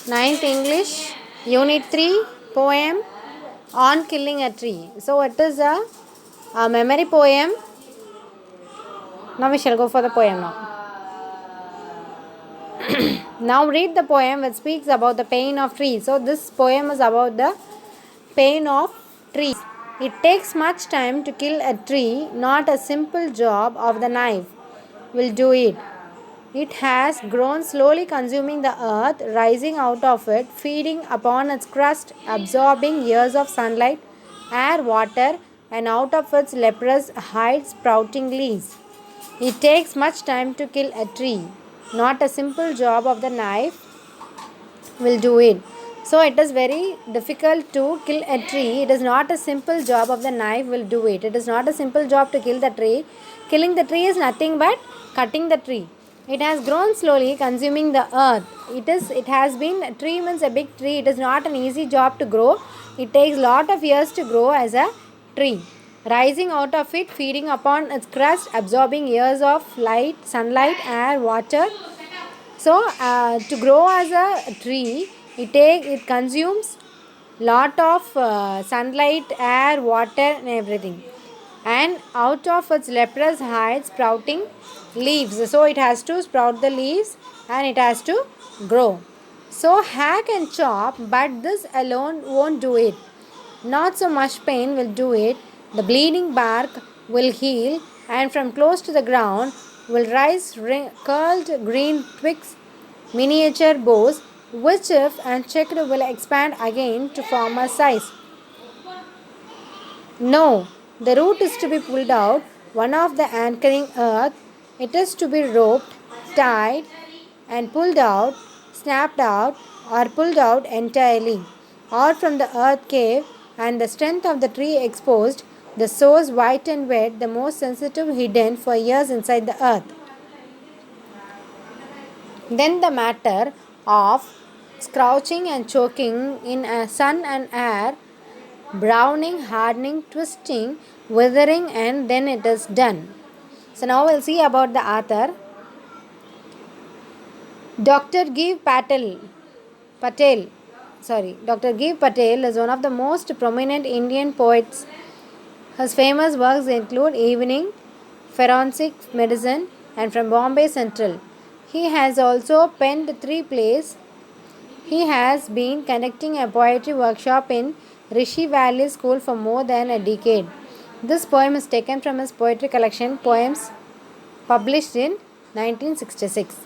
Ninth English, Unit 3, poem on killing a tree. So it is a memory poem. Now we shall go for the poem now. Now read the poem which speaks about the pain of trees. So this poem is about the pain of trees. It takes much time to kill a tree, not a simple job of the knife will do it. It has grown slowly, consuming the earth, rising out of it, feeding upon its crust, absorbing years of sunlight, air, water, and out of its leprous hide sprouting leaves. It takes much time to kill a tree. Not a simple job of the knife will do it. So it is very difficult to kill a tree. It is not a simple job of the knife will do it. It is not a simple job to kill the tree. Killing the tree is nothing but cutting the tree. It has grown slowly, consuming the earth. It has been a tree means a big tree. It is not an easy job to grow. It takes lot of years to grow as a tree. Rising out of it, feeding upon its crust, absorbing years of light, sunlight, air, water. So to grow as a tree, it consumes lot of sunlight, air, water, and everything. And out of its leprous hide, sprouting leaves. So it has to sprout the leaves and it has to grow. So hack and chop, but this alone won't do it. Not so much pain will do it. The bleeding bark will heal, and from close to the ground will rise curled green twigs, miniature boughs, which, if unchecked, will expand again to former size. No, the root is to be pulled out, one of the anchoring earth. It is to be roped, tied, and pulled out, snapped out, or pulled out entirely, or from the earth cave, and the strength of the tree exposed, the source white and wet, the most sensitive hidden for years inside the earth. Then the matter of scorching and choking in a sun and air, browning, hardening, twisting, withering, and then it is done. So now we'll see about the author. Dr. Dr. Giv Patel is one of the most prominent Indian poets. His famous works include Evening, Forensic Medicine, and From Bombay Central. He has also penned 3 plays. He has been conducting a poetry workshop in Rishi Valley School for more than a decade. This poem is taken from his poetry collection Poems, published in 1966.